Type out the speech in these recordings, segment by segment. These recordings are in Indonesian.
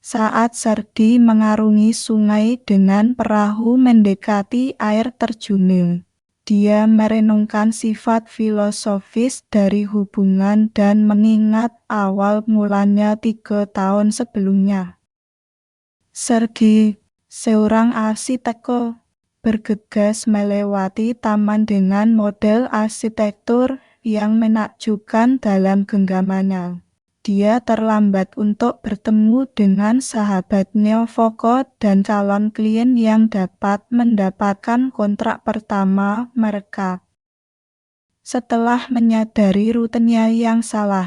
Saat Sergei mengarungi sungai dengan perahu mendekati air terjun, dia merenungkan sifat filosofis dari hubungan dan mengingat awal mulanya 3 tahun sebelumnya. Sergei, seorang arsitek, bergegas melewati taman dengan model arsitektur yang menakjubkan dalam genggamannya. Dia terlambat untuk bertemu dengan sahabatnya Foko dan calon klien yang dapat mendapatkan kontrak pertama mereka. Setelah menyadari rutenya yang salah,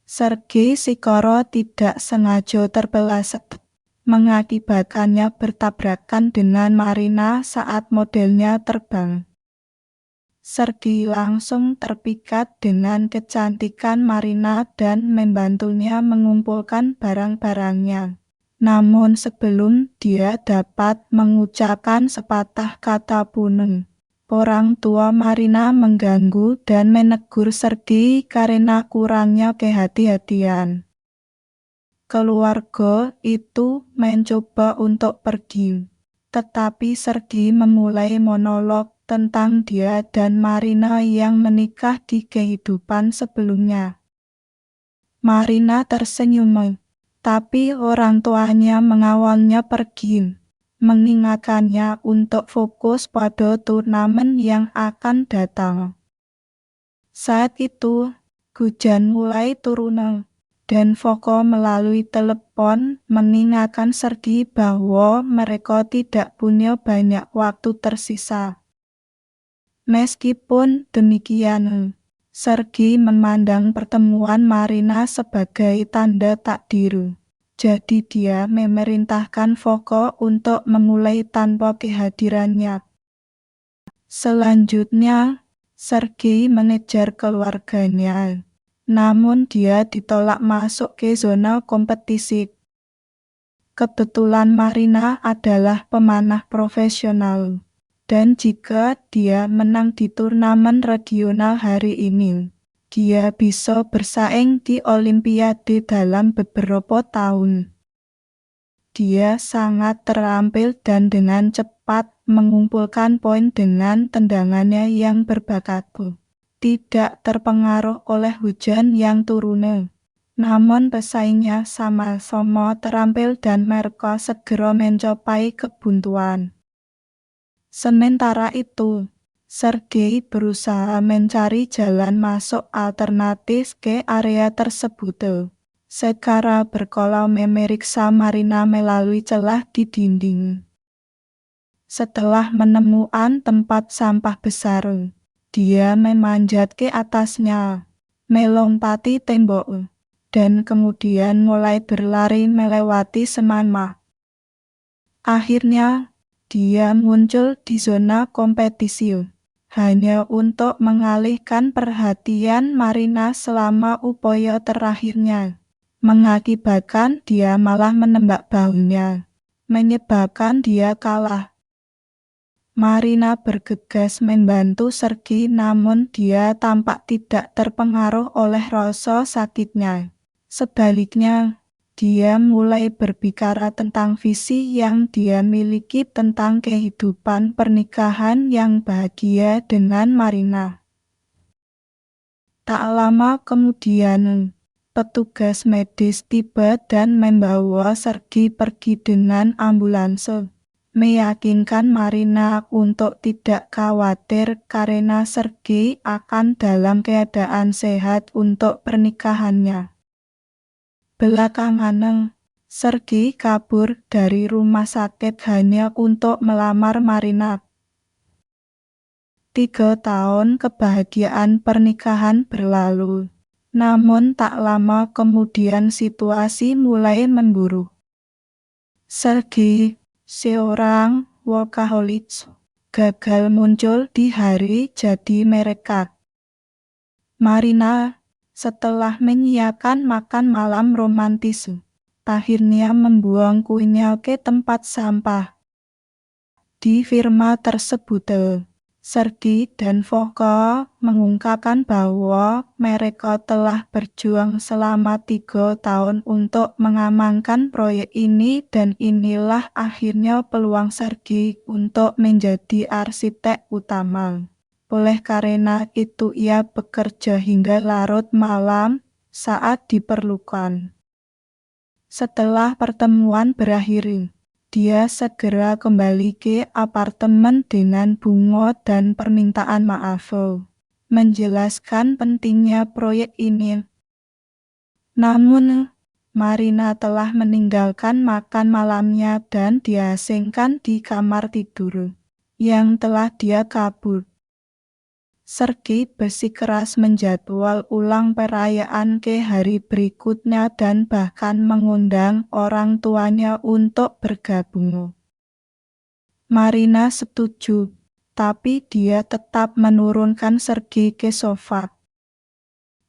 Sergei Sikoro tidak sengaja terpeleset, mengakibatkannya bertabrakan dengan Marina saat modelnya terbang. Sergei langsung terpikat dengan kecantikan Marina dan membantunya mengumpulkan barang-barangnya. Namun sebelum dia dapat mengucapkan sepatah kata pun, orang tua Marina mengganggu dan menegur Sergei karena kurangnya kehati-hatian. Keluarga itu mencoba untuk pergi, tetapi Sergei memulai monolog tentang dia dan Marina yang menikah di kehidupan sebelumnya. Marina tersenyum, tapi orang tuanya mengawalnya pergi, mengingatkannya untuk fokus pada turnamen yang akan datang. Saat itu, hujan mulai turun, dan Foko melalui telepon mengingatkan Sergei bahwa mereka tidak punya banyak waktu tersisa. Meskipun demikian, Sergei memandang pertemuan Marina sebagai tanda takdir. Jadi dia memerintahkan Foko untuk memulai tanpa kehadirannya. Selanjutnya, Sergei mengejar keluarganya. Namun dia ditolak masuk ke zona kompetisi. Kebetulan Marina adalah pemanah profesional. Dan jika dia menang di turnamen regional hari ini, dia bisa bersaing di Olimpiade dalam beberapa tahun. Dia sangat terampil dan dengan cepat mengumpulkan poin dengan tendangannya yang berbakat. Tidak terpengaruh oleh hujan yang turun. Namun pesaingnya sama-sama terampil dan mereka segera mencapai kebuntuan. Sementara itu, Sergei berusaha mencari jalan masuk alternatif ke area tersebut. Secara berkala memeriksa Marina melalui celah di dinding. Setelah menemukan tempat sampah besar, dia memanjat ke atasnya, melompati tembok, dan kemudian mulai berlari melewati semak. Akhirnya, dia muncul di zona kompetisi, hanya untuk mengalihkan perhatian Marina selama upaya terakhirnya, mengakibatkan dia malah menembak bahunya, menyebabkan dia kalah. Marina bergegas membantu Sergei namun dia tampak tidak terpengaruh oleh rasa sakitnya. Sebaliknya, dia mulai berbicara tentang visi yang dia miliki tentang kehidupan pernikahan yang bahagia dengan Marina. Tak lama kemudian, petugas medis tiba dan membawa Sergei pergi dengan ambulans, meyakinkan Marina untuk tidak khawatir karena Sergei akan dalam keadaan sehat untuk pernikahannya. Belakangan, Sergei kabur dari rumah sakit hanya untuk melamar Marina. 3 tahun kebahagiaan pernikahan berlalu. Namun tak lama kemudian situasi mulai memburuk. Sergei, seorang workaholic, gagal muncul di hari jadi mereka. Marina, setelah menyiapkan makan malam romantis, akhirnya membuang kuenya ke tempat sampah. Di firma tersebut, Sergei dan Vogel mengungkapkan bahwa mereka telah berjuang selama 3 tahun untuk mengamankan proyek ini dan inilah akhirnya peluang Sergei untuk menjadi arsitek utama. Oleh karena itu ia bekerja hingga larut malam saat diperlukan. Setelah pertemuan berakhir, dia segera kembali ke apartemen dengan bunga dan permintaan maaf, menjelaskan pentingnya proyek ini. Namun, Marina telah meninggalkan makan malamnya dan diasingkan di kamar tidur, yang telah dia kabur. Sergei bersikeras menjadwal ulang perayaan ke hari berikutnya dan bahkan mengundang orang tuanya untuk bergabung. Marina setuju, tapi dia tetap menurunkan Sergei ke sofa.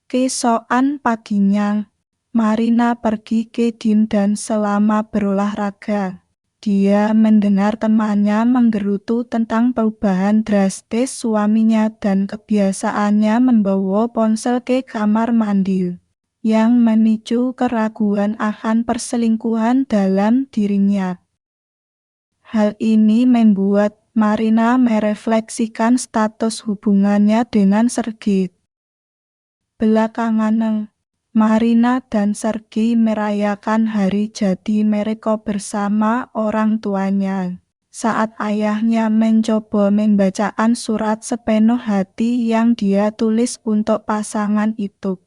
Keesokan paginya, Marina pergi ke gym dan selama berolahraga, dia mendengar temannya menggerutu tentang perubahan drastis suaminya dan kebiasaannya membawa ponsel ke kamar mandi, yang memicu keraguan akan perselingkuhan dalam dirinya. Hal ini membuat Marina merefleksikan status hubungannya dengan Sergei. Belakangan, Marina dan Sergei merayakan hari jadi mereka bersama orang tuanya. Saat ayahnya mencoba membacakan surat sepenuh hati yang dia tulis untuk pasangan itu.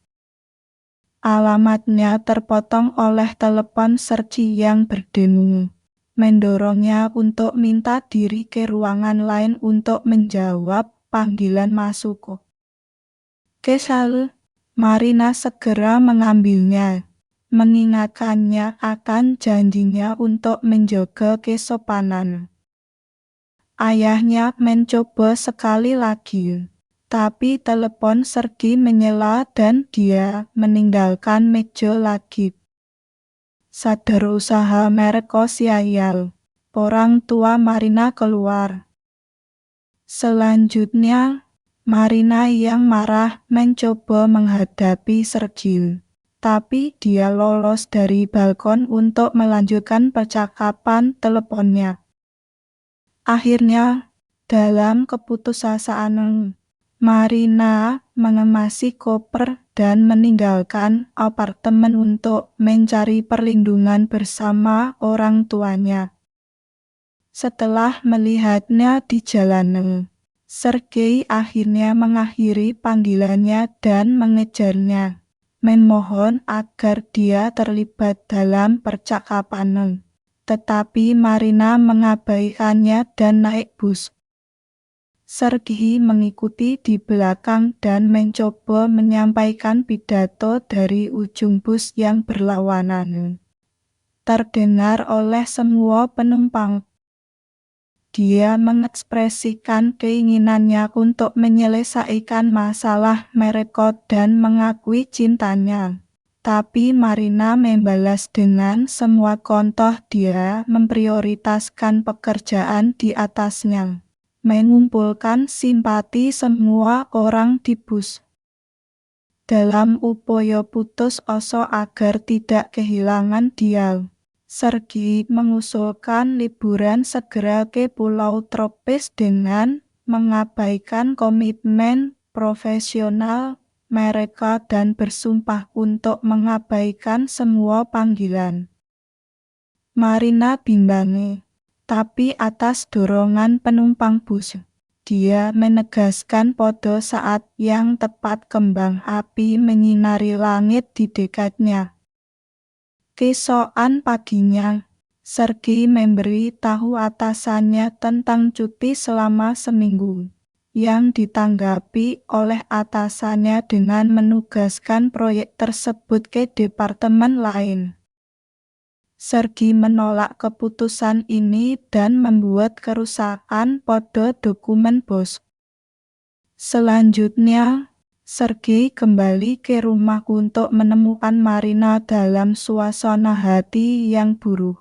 Alamatnya terpotong oleh telepon Sergei yang berdengung, mendorongnya untuk minta diri ke ruangan lain untuk menjawab panggilan masuk. Kesal, Marina segera mengambilnya, mengingatkannya akan janjinya untuk menjaga kesopanan. Ayahnya mencoba sekali lagi, tapi telepon Sergei menyala dan dia meninggalkan meja lagi. Sadar usaha mereka sial, orang tua Marina keluar. Selanjutnya, Marina yang marah mencoba menghadapi Sergei, tapi dia lolos dari balkon untuk melanjutkan percakapan teleponnya. Akhirnya, dalam keputusasaan, Marina mengemasi koper dan meninggalkan apartemen untuk mencari perlindungan bersama orang tuanya. Setelah melihatnya di jalanan, Sergei akhirnya mengakhiri panggilannya dan mengejarnya, memohon agar dia terlibat dalam percakapan. Tetapi Marina mengabaikannya dan naik bus. Sergei mengikuti di belakang dan mencoba menyampaikan pidato dari ujung bus yang berlawanan. Terdengar oleh semua penumpang. Dia mengekspresikan keinginannya untuk menyelesaikan masalah mereka dan mengakui cintanya. Tapi Marina membalas dengan semua contoh dia memprioritaskan pekerjaan di atasnya, mengumpulkan simpati semua orang di bus. Dalam upaya putus asa agar tidak kehilangan dia, Sergei mengusulkan liburan segera ke pulau tropis dengan mengabaikan komitmen profesional mereka dan bersumpah untuk mengabaikan semua panggilan. Marina bimbang, tapi atas dorongan penumpang bus, dia menegaskan pada saat yang tepat kembang api menyinari langit di dekatnya. Keesokan paginya, Sergei memberi tahu atasannya tentang cuti selama seminggu, yang ditanggapi oleh atasannya dengan menugaskan proyek tersebut ke departemen lain. Sergei menolak keputusan ini dan membuat kerusakan pada dokumen bos. Selanjutnya, Sergei kembali ke rumah untuk menemukan Marina dalam suasana hati yang buruk.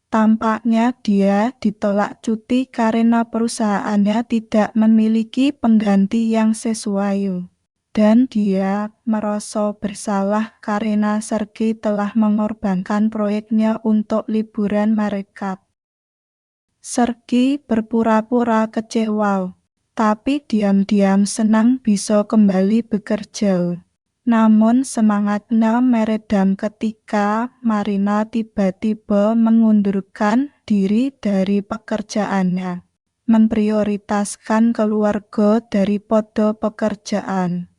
Tampaknya dia ditolak cuti karena perusahaannya tidak memiliki pengganti yang sesuai. Dan dia merasa bersalah karena Sergei telah mengorbankan proyeknya untuk liburan mereka. Sergei berpura-pura kecewa, tapi diam-diam senang bisa kembali bekerja. Namun semangatnya meredam ketika Marina tiba-tiba mengundurkan diri dari pekerjaannya, memprioritaskan keluarga daripada pekerjaan.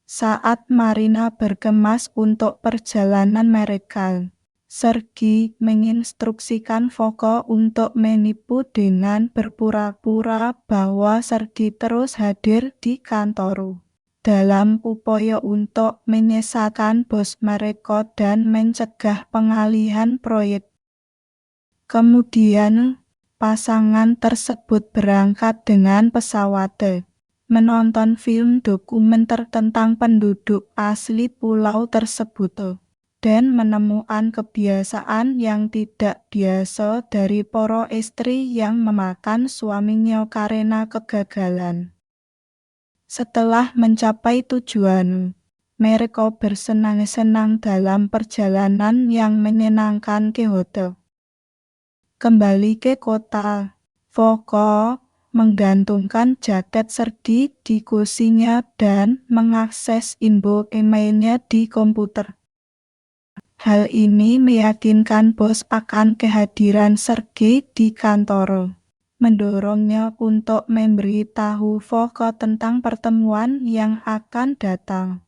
Saat Marina berkemas untuk perjalanan mereka, Sergei menginstruksikan Foko untuk menipu dengan berpura-pura bahwa Sergei terus hadir di kantor, dalam upaya untuk menyesalkan bos mereka dan mencegah pengalihan proyek. Kemudian, pasangan tersebut berangkat dengan pesawat, menonton film dokumenter tentang penduduk asli pulau tersebut, dan menemukan kebiasaan yang tidak biasa dari para istri yang memakan suaminya karena kegagalan. Setelah mencapai tujuan, mereka bersenang-senang dalam perjalanan yang menyenangkan ke hotel. Kembali ke kota, Foko menggantungkan jaket Sergei di kursinya dan mengakses info emailnya di komputer. Hal ini meyakinkan bos akan kehadiran Sergei di kantor, mendorongnya untuk memberitahu Foko tentang pertemuan yang akan datang.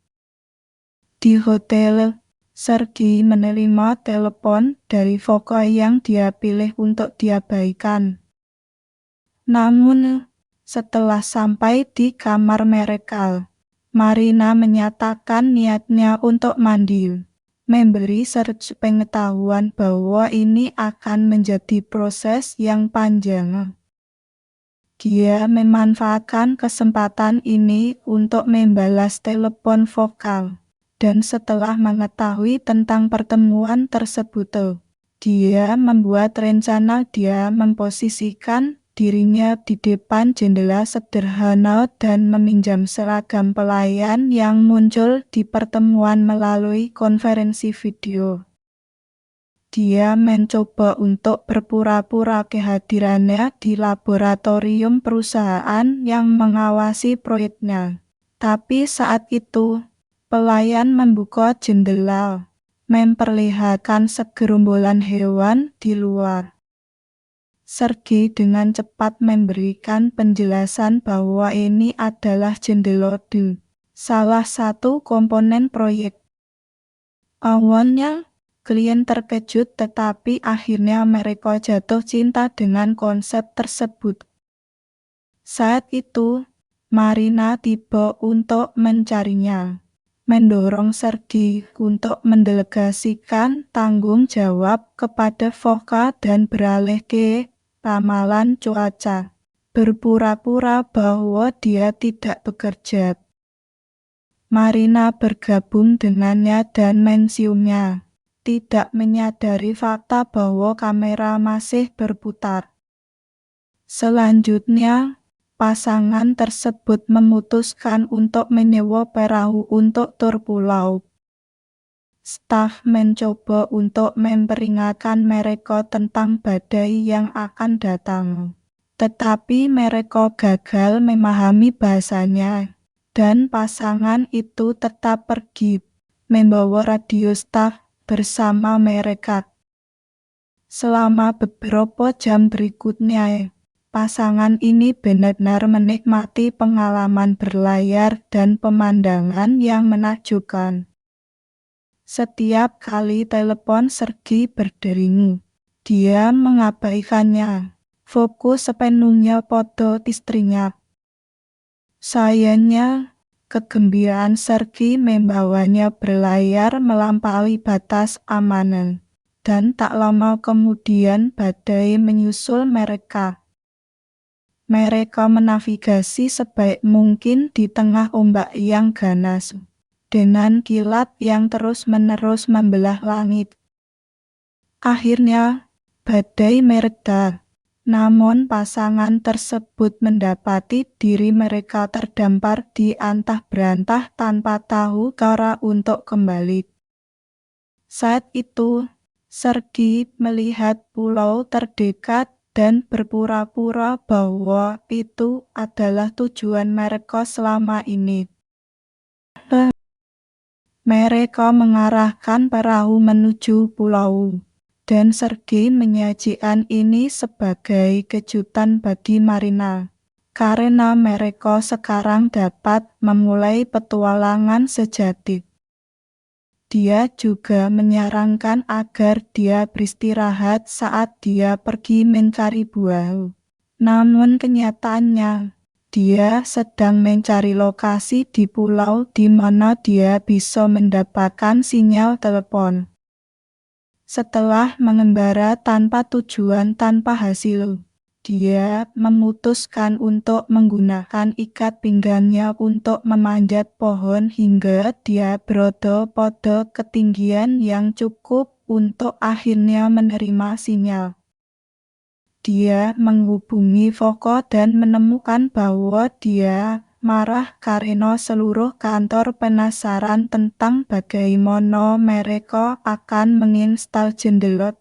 Di hotel, Sergei menerima telepon dari Foko yang dia pilih untuk diabaikan. Namun, setelah sampai di kamar mereka, Marina menyatakan niatnya untuk mandi, memberi Sergei pengetahuan bahwa ini akan menjadi proses yang panjang. Dia memanfaatkan kesempatan ini untuk membalas telepon vokal, dan setelah mengetahui tentang pertemuan tersebut, dia membuat rencana. Dia memposisikan dirinya di depan jendela sederhana dan meminjam seragam pelayan yang muncul di pertemuan melalui konferensi video. Dia mencoba untuk berpura-pura kehadirannya di laboratorium perusahaan yang mengawasi proyeknya. Tapi saat itu, pelayan membuka jendela, memperlihatkan segerombolan hewan di luar. Sergei dengan cepat memberikan penjelasan bahwa ini adalah jendela di salah satu komponen proyek. Awalnya, klien terkejut, tetapi akhirnya mereka jatuh cinta dengan konsep tersebut. Saat itu, Marina tiba untuk mencarinya, mendorong Sergei untuk mendelegasikan tanggung jawab kepada Foko dan beralih ke ramalan cuaca, berpura-pura bahwa dia tidak bekerja. Marina bergabung dengannya dan mensiumnya, tidak menyadari fakta bahwa kamera masih berputar. Selanjutnya, pasangan tersebut memutuskan untuk menyewa perahu untuk tur pulau. Staf mencoba untuk memperingatkan mereka tentang badai yang akan datang, tetapi mereka gagal memahami bahasanya, dan pasangan itu tetap pergi, membawa radio staf bersama mereka. Selama beberapa jam berikutnya, pasangan ini benar-benar menikmati pengalaman berlayar dan pemandangan yang menakjubkan. Setiap kali telepon Sergei berdering, dia mengabaikannya, fokus sepenuhnya pada istrinya. Sayangnya, kegembiraan Sergei membawanya berlayar melampaui batas aman, dan tak lama kemudian badai menyusul mereka. Mereka menavigasi sebaik mungkin di tengah ombak yang ganas, dengan kilat yang terus-menerus membelah langit. Akhirnya, badai mereda. Namun pasangan tersebut mendapati diri mereka terdampar di antah-berantah tanpa tahu cara untuk kembali. Saat itu, Sergi melihat pulau terdekat dan berpura-pura bahwa itu adalah tujuan mereka selama ini. Mereka mengarahkan perahu menuju pulau, dan Sergi menyajikan ini sebagai kejutan bagi Marina, karena mereka sekarang dapat memulai petualangan sejati. Dia juga menyarankan agar dia beristirahat saat dia pergi mencari buah. Namun kenyataannya, dia sedang mencari lokasi di pulau di mana dia bisa mendapatkan sinyal telepon. Setelah mengembara tanpa tujuan tanpa hasil, dia memutuskan untuk menggunakan ikat pinggangnya untuk memanjat pohon hingga dia berada pada ketinggian yang cukup untuk akhirnya menerima sinyal. Dia menghubungi Foko dan menemukan bahwa dia marah karena seluruh kantor penasaran tentang bagaimana mereka akan menginstal jendelot,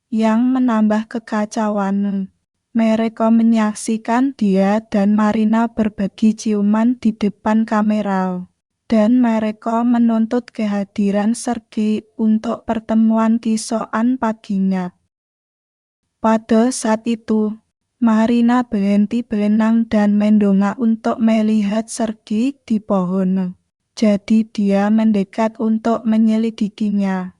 yang menambah kekacauan. Mereka menyaksikan dia dan Marina berbagi ciuman di depan kamera, dan mereka menuntut kehadiran Sergi untuk pertemuan kisoan paginya. Pada saat itu, Marina berhenti berenang dan mendongak untuk melihat Sergi di pohon. Jadi dia mendekat untuk menyelidikinya.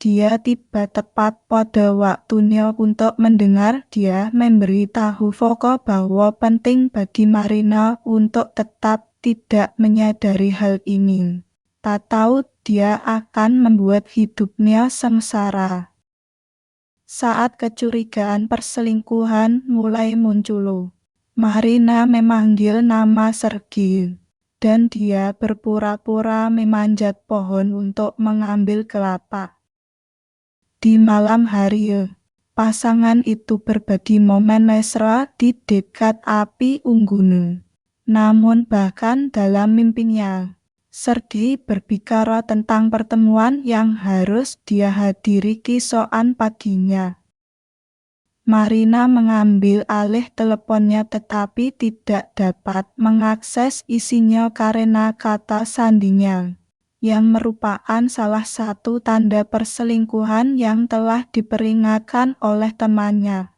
Dia tiba tepat pada waktunya untuk mendengar dia memberitahu Foko bahwa penting bagi Marina untuk tetap tidak menyadari hal ini. Tak tahu dia akan membuat hidupnya sengsara. Saat kecurigaan perselingkuhan mulai muncul, Marina memanggil nama Sergi, dan dia berpura-pura memanjat pohon untuk mengambil kelapa. Di malam hari, pasangan itu berbagi momen mesra di dekat api unggun. Namun bahkan dalam mimpinya, Sergi berbicara tentang pertemuan yang harus dia hadiri kisoan paginya. Marina mengambil alih teleponnya tetapi tidak dapat mengakses isinya karena kata sandinya, yang merupakan salah satu tanda perselingkuhan yang telah diperingatkan oleh temannya.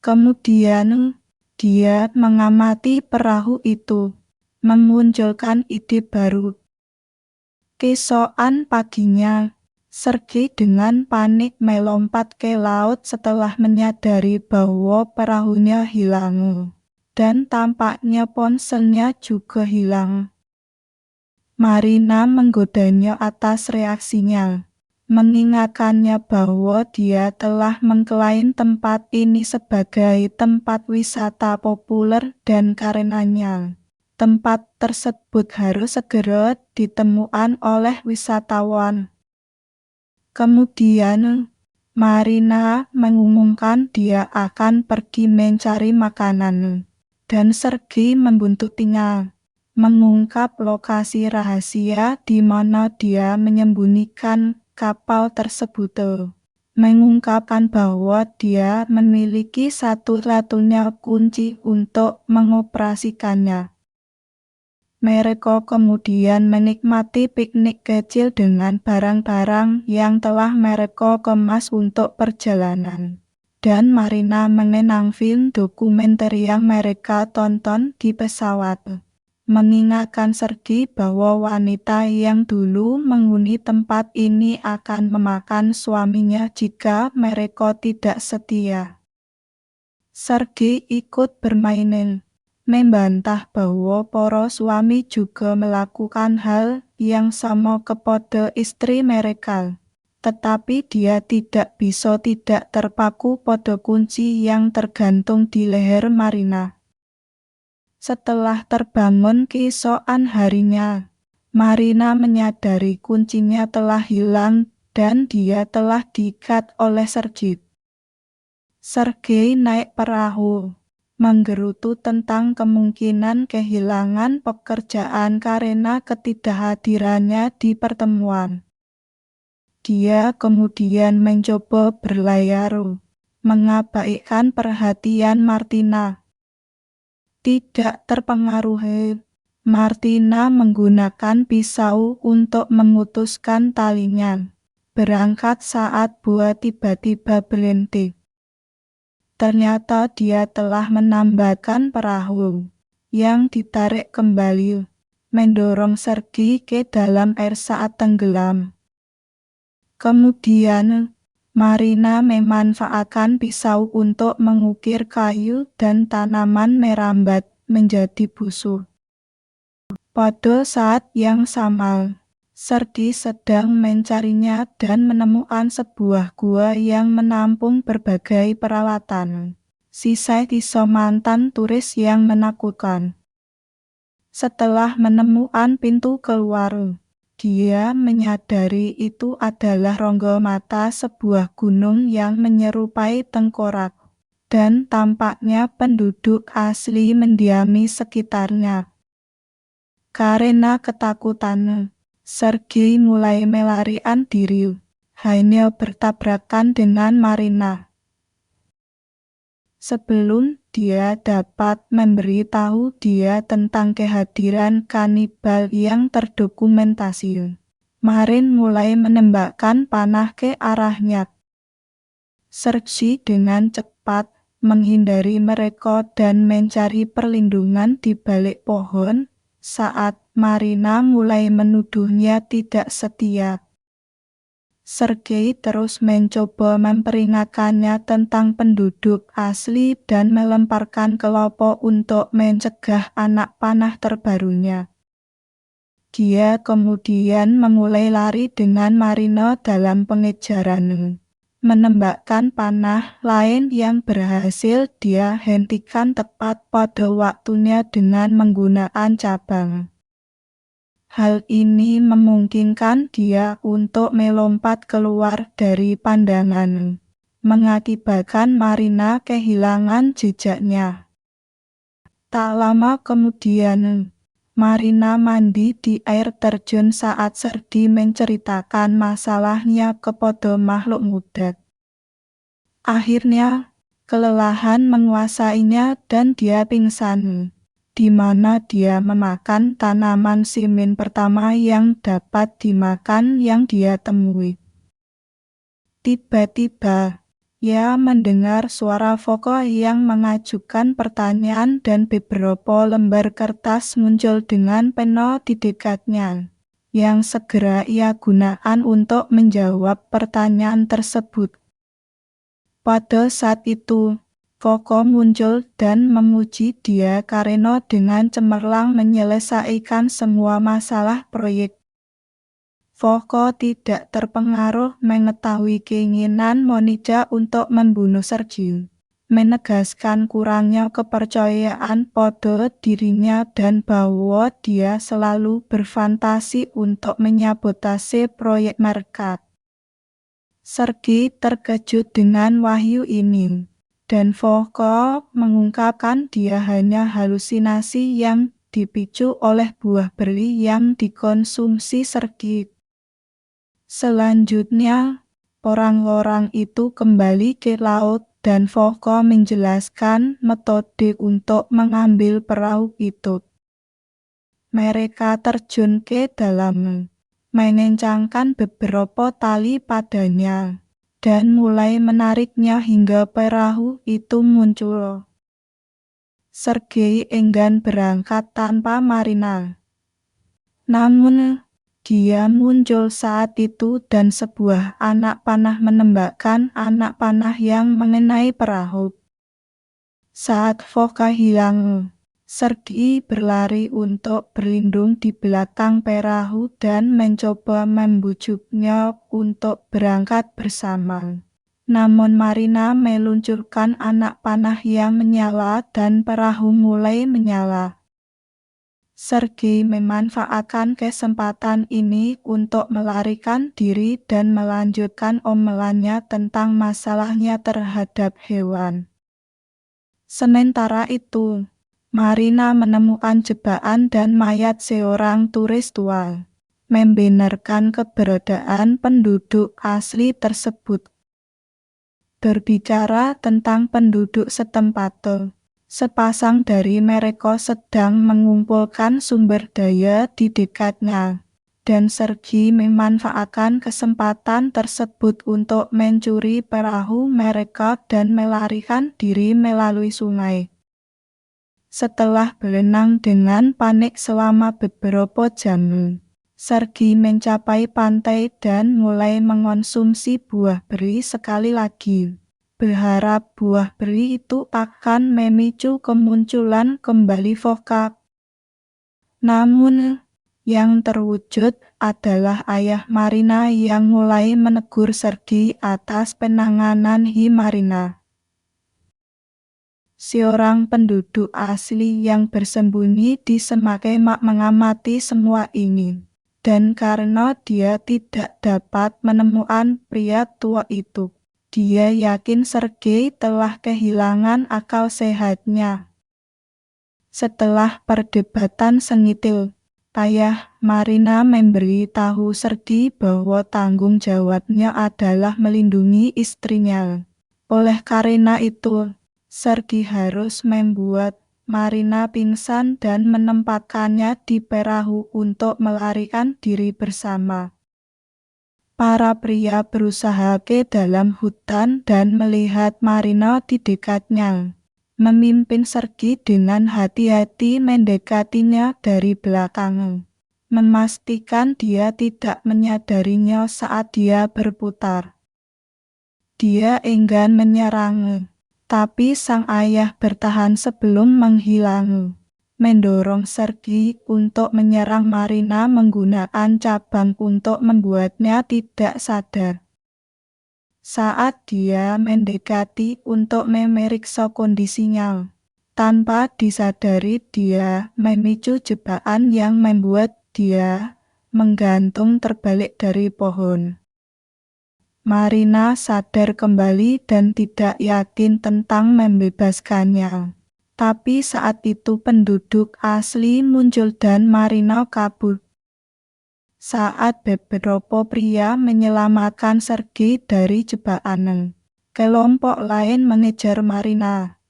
Kemudian, dia mengamati perahu itu, memunculkan ide baru. Keesokan paginya, Sergi dengan panik melompat ke laut setelah menyadari bahwa perahunya hilang, dan tampaknya ponselnya juga hilang. Marina menggodanya atas reaksinya, mengingatkannya bahwa dia telah mengklaim tempat ini sebagai tempat wisata populer dan karenanya tempat tersebut harus segera ditemukan oleh wisatawan. Kemudian, Marina mengumumkan dia akan pergi mencari makanan, dan Sergi membuntutinya, mengungkap lokasi rahasia di mana dia menyembunyikan kapal tersebut, mengungkapkan bahwa dia memiliki satu-satunya kunci untuk mengoperasikannya. Mereka kemudian menikmati piknik kecil dengan barang-barang yang telah mereka kemas untuk perjalanan. Dan Marina mengenang film dokumenter yang mereka tonton di pesawat, mengingatkan Sergi bahwa wanita yang dulu menghuni tempat ini akan memakan suaminya jika mereka tidak setia. Sergi ikut bermain, membantah bahwa para suami juga melakukan hal yang sama kepada istri mereka. Tetapi dia tidak bisa tidak terpaku pada kunci yang tergantung di leher Marina. Setelah terbangun keesokan harinya, Marina menyadari kuncinya telah hilang dan dia telah diikat oleh Sergei. Sergei naik perahu, menggerutu tentang kemungkinan kehilangan pekerjaan karena ketidakhadirannya di pertemuan. Dia kemudian mencoba berlayar, mengabaikan perhatian Martina. Tidak terpengaruhi, Martina menggunakan pisau untuk memutuskan talinya. Berangkat saat buah tiba-tiba berhenti. Ternyata dia telah menambatkan perahu yang ditarik kembali, mendorong Sergei ke dalam air saat tenggelam. Kemudian, Marina memanfaatkan pisau untuk mengukir kayu dan tanaman merambat menjadi busuk. Pada saat yang sama, Sergei sedang mencarinya dan menemukan sebuah gua yang menampung berbagai peralatan. Sisa-sisa mantan turis yang menakutkan. Setelah menemukan pintu keluar, dia menyadari itu adalah rongga mata sebuah gunung yang menyerupai tengkorak, dan tampaknya penduduk asli mendiami sekitarnya. Karena ketakutan, Sergei mulai melarikan diri, hanya bertabrakan dengan Marina. Sebelum dia dapat memberitahu dia tentang kehadiran kanibal yang terdokumentasi, Marin mulai menembakkan panah ke arahnya. Sergei dengan cepat menghindari mereka dan mencari perlindungan di balik pohon saat Marina mulai menuduhnya tidak setia. Sergei terus mencoba memperingatkannya tentang penduduk asli dan melemparkan kelopak untuk mencegah anak panah terbarunya. Dia kemudian memulai lari dengan Marina dalam pengejaran. Menembakkan panah lain yang berhasil dia hentikan tepat pada waktunya dengan menggunakan cabang. Hal ini memungkinkan dia untuk melompat keluar dari pandangan, mengakibatkan Marina kehilangan jejaknya. Tak lama kemudian, Marina mandi di air terjun saat Sergei menceritakan masalahnya kepada makhluk muda. Akhirnya, kelelahan menguasainya dan dia pingsan, di mana dia memakan tanaman simin pertama yang dapat dimakan yang dia temui. Tiba-tiba, ia mendengar suara vokal yang mengajukan pertanyaan dan beberapa lembar kertas muncul dengan pena di dekatnya, yang segera ia gunakan untuk menjawab pertanyaan tersebut. Pada saat itu, Koko muncul dan memuji dia karena dengan cemerlang menyelesaikan semua masalah proyek. Koko tidak terpengaruh mengetahui keinginan Monica untuk membunuh Sergei, menegaskan kurangnya kepercayaan pada dirinya dan bahwa dia selalu berfantasi untuk menyabotase proyek mereka. Sergei terkejut dengan wahyu ini. Dan Koko mengungkapkan dia hanya halusinasi yang dipicu oleh buah beri yang dikonsumsi Sergei. Selanjutnya, orang-orang itu kembali ke laut dan Koko menjelaskan metode untuk mengambil perahu itu. Mereka terjun ke dalam, mengencangkan beberapa tali padanya, dan mulai menariknya hingga perahu itu muncul. Sergei enggan berangkat tanpa Marina. Namun, dia muncul saat itu dan sebuah anak panah menembakkan anak panah yang mengenai perahu. Saat Foka hilang, Sergei berlari untuk berlindung di belakang perahu dan mencoba membujuknya untuk berangkat bersama. Namun Marina meluncurkan anak panah yang menyala dan perahu mulai menyala. Sergei memanfaatkan kesempatan ini untuk melarikan diri dan melanjutkan omelannya tentang masalahnya terhadap hewan. Sementara itu, Marina menemukan jebakan dan mayat seorang turis tua, membenarkan keberadaan penduduk asli tersebut. Berbicara tentang penduduk setempat, sepasang dari mereka sedang mengumpulkan sumber daya di dekatnya, dan Sergei memanfaatkan kesempatan tersebut untuk mencuri perahu mereka dan melarikan diri melalui sungai. Setelah berenang dengan panik selama beberapa jam, Sergei mencapai pantai dan mulai mengonsumsi buah beri sekali lagi, berharap buah beri itu akan memicu kemunculan kembali vokap. Namun, yang terwujud adalah ayah Marina yang mulai menegur Sergei atas penanganan Marina, seorang penduduk asli yang bersembunyi di semak mengamati semua ini. Dan karena dia tidak dapat menemukan pria tua itu, dia yakin Sergei telah kehilangan akal sehatnya. Setelah perdebatan sengit, ayah Marina memberitahu Sergei bahwa tanggung jawabnya adalah melindungi istrinya. Oleh karena itu, Sergei harus membuat Marina pingsan dan menempatkannya di perahu untuk melarikan diri bersama. Para pria berusaha ke dalam hutan dan melihat Marina di dekatnya, memimpin Sergei dengan hati-hati mendekatinya dari belakang, memastikan dia tidak menyadarinya saat dia berputar. Dia enggan menyerang, tapi sang ayah bertahan sebelum menghilang, mendorong Sergei untuk menyerang Marina menggunakan cabang untuk membuatnya tidak sadar. Saat dia mendekati untuk memeriksa kondisinya, tanpa disadari dia memicu jebakan yang membuat dia menggantung terbalik dari pohon. Marina sadar kembali dan tidak yakin tentang membebaskannya. Tapi saat itu penduduk asli muncul dan Marina kabur. Saat beberapa pria menyelamatkan Sergei dari jebakan, kelompok lain mengejar Marina.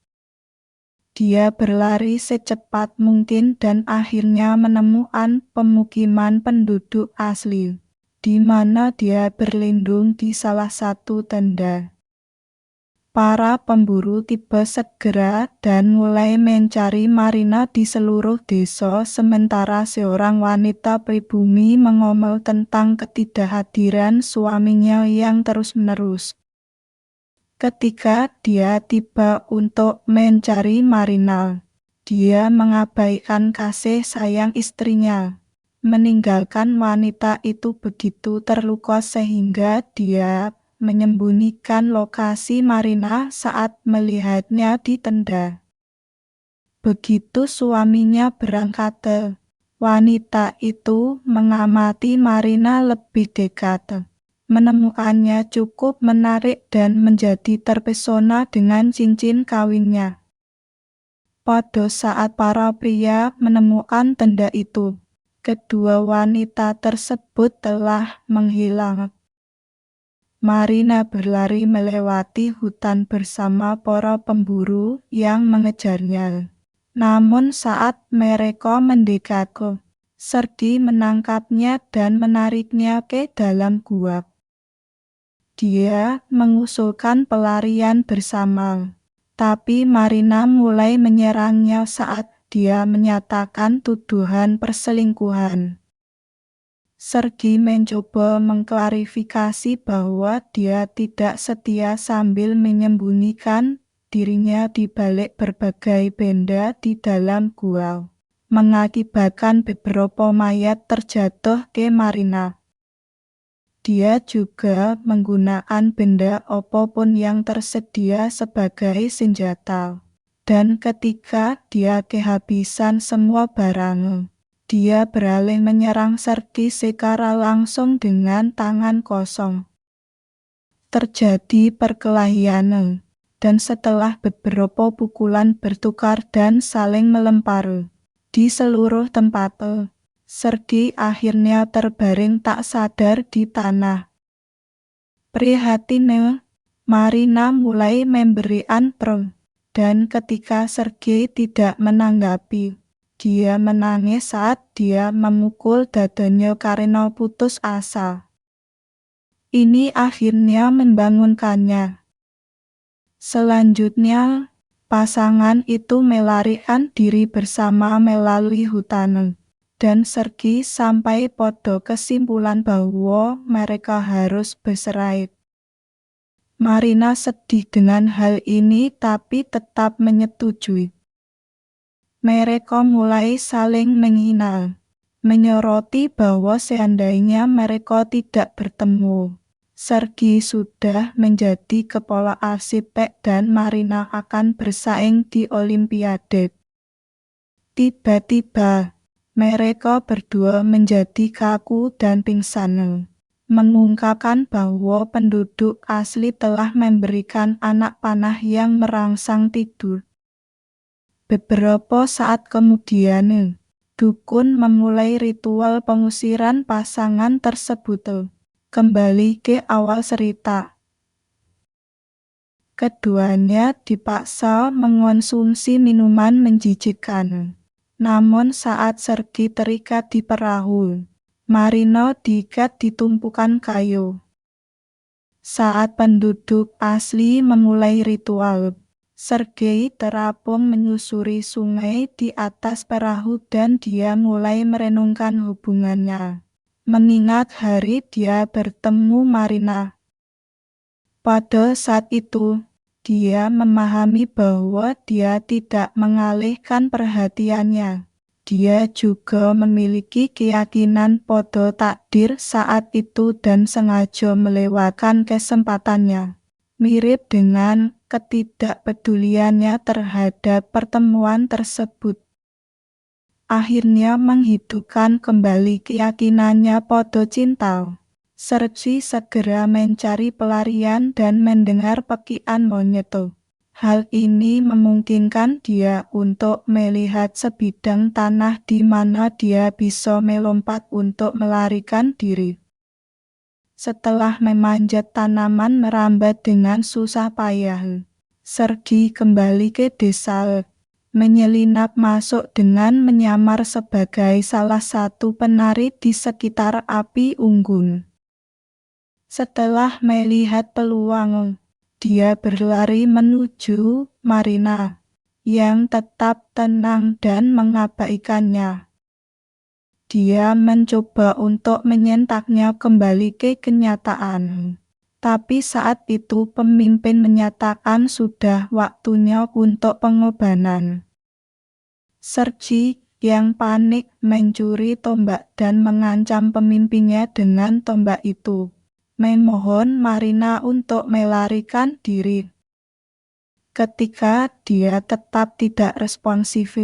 Dia berlari secepat mungkin dan akhirnya menemukan pemukiman penduduk asli, di mana dia berlindung di salah satu tenda. Para pemburu tiba segera dan mulai mencari Marina di seluruh desa, sementara seorang wanita pribumi mengomel tentang ketidakhadiran suaminya yang terus-menerus. Ketika dia tiba untuk mencari Marina, dia mengabaikan kasih sayang istrinya, meninggalkan wanita itu begitu terluka sehingga dia menyembunyikan lokasi Marina saat melihatnya di tenda. Begitu suaminya berangkat, wanita itu mengamati Marina lebih dekat. Menemukannya cukup menarik dan menjadi terpesona dengan cincin kawinnya. Pada saat para pria menemukan tenda itu, kedua wanita tersebut telah menghilang. Marina berlari melewati hutan bersama para pemburu yang mengejarnya. Namun saat mereka mendekat, Sergei menangkapnya dan menariknya ke dalam gua. Dia mengusulkan pelarian bersama, tapi Marina mulai menyerangnya saat dia menyatakan tuduhan perselingkuhan. Sergei mencoba mengklarifikasi bahwa dia tidak setia sambil menyembunyikan dirinya di balik berbagai benda di dalam gua, mengakibatkan beberapa mayat terjatuh ke Marina. Dia juga menggunakan benda apapun yang tersedia sebagai senjata. Dan ketika dia kehabisan semua barang, Dia beralih menyerang Sergei secara langsung dengan tangan kosong. Terjadi perkelahian, dan setelah beberapa pukulan bertukar dan saling melempar di seluruh tempat, Sergei akhirnya terbaring tak sadar di tanah. Prihatin, Marina mulai memberikan dan ketika Sergei tidak menanggapi, dia menangis saat dia memukul dadanya karena putus asa. Ini akhirnya membangunkannya. Selanjutnya, pasangan itu melarikan diri bersama melalui hutan, dan Sergei sampai pada kesimpulan bahwa mereka harus bercerai. Marina sedih dengan hal ini tapi tetap menyetujui. Mereka mulai saling menghina, menyoroti bahwa seandainya mereka tidak bertemu, Sergei sudah menjadi kepala arsitek dan Marina akan bersaing di Olimpiade. Tiba-tiba, mereka berdua menjadi kaku dan pingsan, mengungkapkan bahwa penduduk asli telah memberikan anak panah yang merangsang tidur. Beberapa saat kemudian, dukun memulai ritual pengusiran pasangan tersebut. Kembali ke awal cerita. Keduanya dipaksa mengonsumsi minuman menjijikkan. Namun saat Sergei terikat di perahu, Marina diikat di tumpukan kayu. Saat penduduk asli memulai ritual, Sergei terapung menyusuri sungai di atas perahu dan dia mulai merenungkan hubungannya, mengingat hari dia bertemu Marina. Pada saat itu, dia memahami bahwa dia tidak mengalihkan perhatiannya. Dia juga memiliki keyakinan pada takdir saat itu dan sengaja melewatkan kesempatannya. Mirip dengan ketidakpeduliannya terhadap pertemuan tersebut. Akhirnya menghidupkan kembali keyakinannya pada cinta. Sergei segera mencari pelarian dan mendengar pekikan monyet. Hal ini memungkinkan dia untuk melihat sebidang tanah di mana dia bisa melompat untuk melarikan diri. Setelah memanjat tanaman merambat dengan susah payah, Sergei kembali ke desa, menyelinap masuk dengan menyamar sebagai salah satu penari di sekitar api unggun. Setelah melihat peluang, dia berlari menuju Marina, yang tetap tenang dan mengabaikannya. Dia mencoba untuk menyentaknya kembali ke kenyataan. Tapi saat itu pemimpin menyatakan sudah waktunya untuk pengorbanan. Sergei yang panik mencuri tombak dan mengancam pemimpinnya dengan tombak itu, memohon Marina untuk melarikan diri. Ketika dia tetap tidak responsif,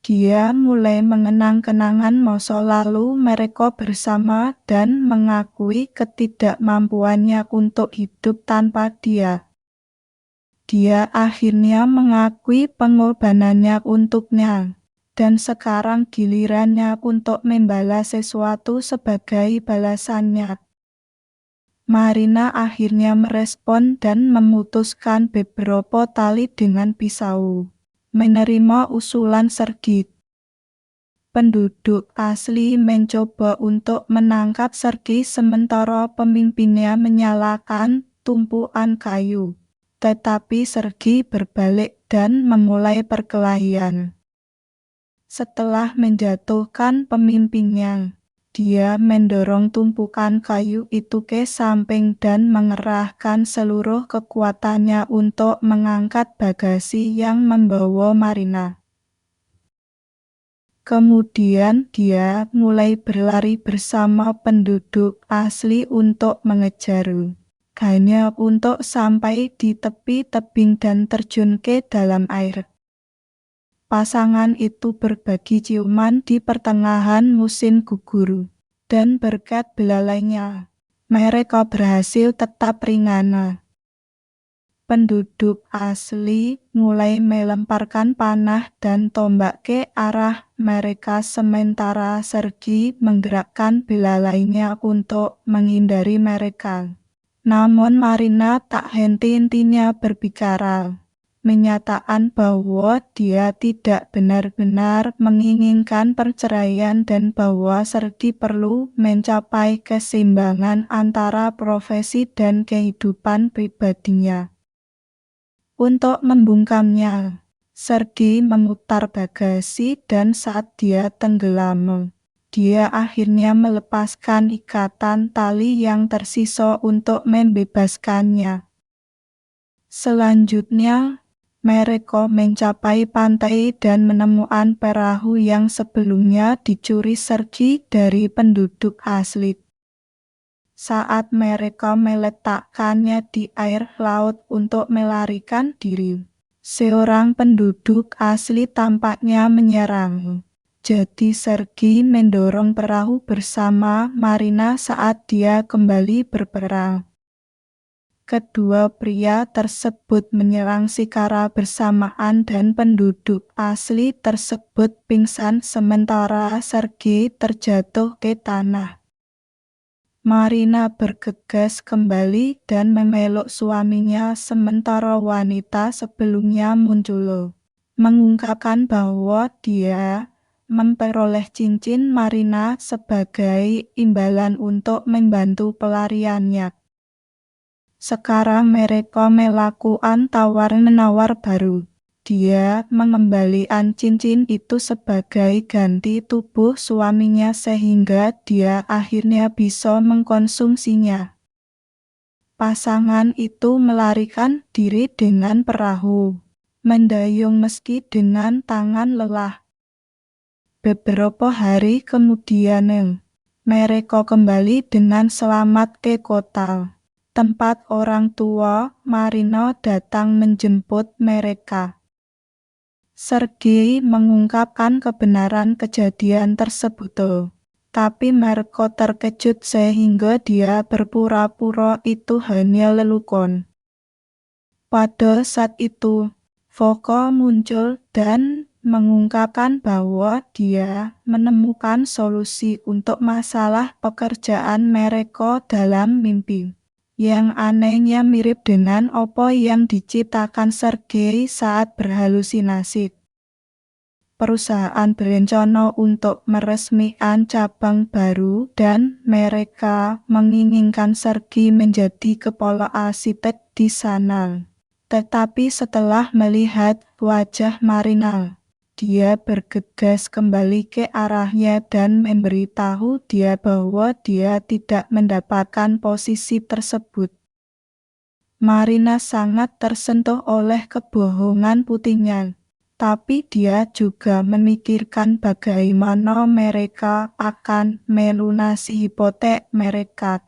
dia mulai mengenang kenangan masa lalu mereka bersama dan mengakui ketidakmampuannya untuk hidup tanpa dia. Dia akhirnya mengakui pengorbanannya untuknya, dan sekarang gilirannya untuk membalas sesuatu sebagai balasannya. Marina akhirnya merespon dan memutuskan beberapa tali dengan pisau. Menerima usulan Sergei. Penduduk asli mencoba untuk menangkap Sergei sementara pemimpinnya menyalakan tumpukan kayu. Tetapi Sergei berbalik dan memulai perkelahian. Setelah menjatuhkan pemimpinnya, dia mendorong tumpukan kayu itu ke samping dan mengerahkan seluruh kekuatannya untuk mengangkat bagasi yang membawa Marina. Kemudian dia mulai berlari bersama penduduk asli untuk mengejar, hanya untuk sampai di tepi tebing dan terjun ke dalam air. Pasangan itu berbagi ciuman di pertengahan musim gugur. Dan berkat belalainya, mereka berhasil tetap ringan. Penduduk asli mulai melemparkan panah dan tombak ke arah mereka sementara Sergi menggerakkan belalainya untuk menghindari mereka. Namun Marina tak henti-hentinya berbicara, menyatakan bahwa dia tidak benar-benar menginginkan perceraian dan bahwa Sergi perlu mencapai keseimbangan antara profesi dan kehidupan pribadinya. Untuk membungkamnya, Sergi memutar bagasi dan saat dia tenggelam, dia akhirnya melepaskan ikatan tali yang tersisa untuk membebaskannya. Selanjutnya, mereka mencapai pantai dan menemukan perahu yang sebelumnya dicuri Sergi dari penduduk asli. Saat mereka meletakkannya di air laut untuk melarikan diri, seorang penduduk asli tampaknya menyerang. Jadi Sergi mendorong perahu bersama Marina saat dia kembali berperang. Kedua pria tersebut menyerang secara bersamaan dan penduduk asli tersebut pingsan sementara Sergi terjatuh ke tanah. Marina bergegas kembali dan memeluk suaminya sementara wanita sebelumnya muncul, mengungkapkan bahwa dia memperoleh cincin Marina sebagai imbalan untuk membantu pelariannya. Sekarang mereka melakukan tawar-menawar baru. Dia mengembalikan cincin itu sebagai ganti tubuh suaminya sehingga dia akhirnya bisa mengkonsumsinya. Pasangan itu melarikan diri dengan perahu, mendayung meski dengan tangan lelah. Beberapa hari kemudian, mereka kembali dengan selamat ke kota, tempat orang tua Marina datang menjemput mereka. Sergi mengungkapkan kebenaran kejadian tersebut, tapi Marco terkejut sehingga dia berpura-pura itu hanya lelucon. Pada saat itu, Foko muncul dan mengungkapkan bahwa dia menemukan solusi untuk masalah pekerjaan mereka dalam mimpi. Yang anehnya mirip dengan apa yang diciptakan Sergei saat berhalusinasi. Perusahaan berencana untuk meresmikan cabang baru dan mereka menginginkan Sergi menjadi kepala arsitek di sana. Tetapi setelah melihat wajah Marina, dia bergegas kembali ke arahnya dan memberitahu dia bahwa dia tidak mendapatkan posisi tersebut. Marina sangat tersentuh oleh kebohongan putihnya, tapi dia juga memikirkan bagaimana mereka akan melunasi hipotek mereka.